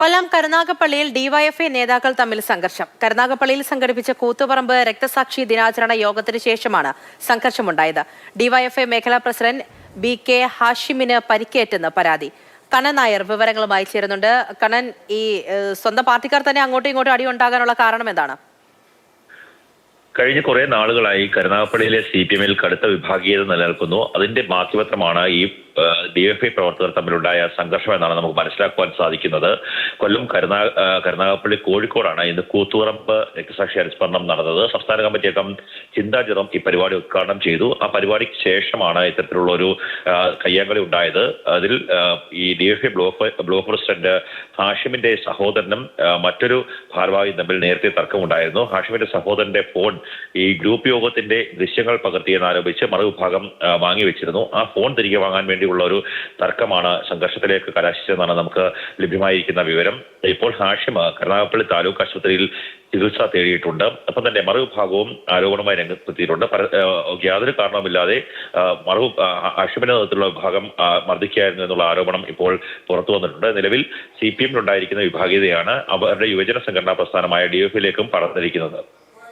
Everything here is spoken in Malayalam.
കൊല്ലം കരുനാഗപ്പള്ളിയിൽ ഡിവൈഎഫ്ഐ നേതാക്കൾ തമ്മിൽ സംഘർഷം. കരുനാഗപ്പള്ളിയിൽ സംഘടിപ്പിച്ച കൂത്തുപറമ്പ് രക്തസാക്ഷി ദിനാചരണ യോഗത്തിന് ശേഷമാണ് സംഘർഷമുണ്ടായത്. ഡിവൈഎഫ്ഐ മേഖലാ പ്രസിഡന്റ് BK ഹാഷിമിന് പരിക്കേറ്റെന്ന് പരാതി. കണ്ണൻ നായർ വിവരങ്ങളുമായി ചേരുന്നുണ്ട്. കണ്ണൻ, ഈ സ്വന്തം പാർട്ടിക്കാർ തന്നെ അങ്ങോട്ടും ഇങ്ങോട്ടും അടി ഉണ്ടാകാനുള്ള കാരണം എന്താണ്? കഴിഞ്ഞ കുറെ നാളുകളായി കരുനാഗപ്പള്ളിയിലെ CPM-ൽ കടുത്ത വിഭാഗീയത നിലനിൽക്കുന്നു. അതിന്റെ ബാക്കിപത്രമാണ് ഈ DFI പ്രവർത്തകർ തമ്മിലുണ്ടായ സംഘർഷം എന്നാണ് നമുക്ക് മനസ്സിലാക്കുവാൻ സാധിക്കുന്നത്. കൊല്ലം കരുനാഗപ്പള്ളി കോഴിക്കോടാണ് ഇന്ന് കൂത്തുപറമ്പ് രക്തസാക്ഷി അനുസ്മരണം നടന്നത്. സംസ്ഥാന കമ്മിറ്റി അംഗം ചിന്താ ജെറോം ഈ പരിപാടി ഉദ്ഘാടനം ചെയ്തു. ആ പരിപാടിക്ക് ശേഷമാണ് ഇത്തരത്തിലുള്ള ഒരു കയ്യാങ്കളി ഉണ്ടായത്. അതിൽ ഈ DFI ബ്ലോക്ക് പ്രസിഡന്റ് ഹാഷിമിന്റെ സഹോദരനും മറ്റൊരു ഭാരവാഹിയും തമ്മിൽ നേരത്തെ തർക്കമുണ്ടായിരുന്നു. ഹാഷിമിന്റെ സഹോദരന്റെ ഫോൺ ഈ ഗ്രൂപ്പ് യോഗത്തിന്റെ ദൃശ്യങ്ങൾ പകർത്തിയെന്നാരോപിച്ച് മറുവിഭാഗം വാങ്ങിവെച്ചിരുന്നു. ആ ഫോൺ തിരികെ വാങ്ങാൻ വേണ്ടിയുള്ള ഒരു തർക്കമാണ് സംഘർഷത്തിലേക്ക് കലാശിച്ചതെന്നാണ് നമുക്ക് ലഭ്യമായിരിക്കുന്ന വിവരം. ഇപ്പോൾ ഹാഷിം കരുനാഗപ്പള്ളി താലൂക്ക് ആശുപത്രിയിൽ ചികിത്സ തേടിയിട്ടുണ്ട്. അപ്പം തന്നെ മറുവിഭാഗവും ആരോപണവുമായി രംഗത്തെത്തിയിട്ടുണ്ട്. യാതൊരു കാരണവുമില്ലാതെ ഹാഷിമിന്റെ നേതൃത്വത്തിലുള്ള വിഭാഗം മർദ്ദിക്കുകയായിരുന്നു എന്നുള്ള ആരോപണം ഇപ്പോൾ പുറത്തു വന്നിട്ടുണ്ട്. നിലവിൽ CPM-ലുണ്ടായിരിക്കുന്ന വിഭാഗീയതയാണ് അവരുടെ യുവജന സംഘടനാ പ്രസ്ഥാനമായ DFI-യിലേക്കും പടർന്നിരിക്കുന്നത്.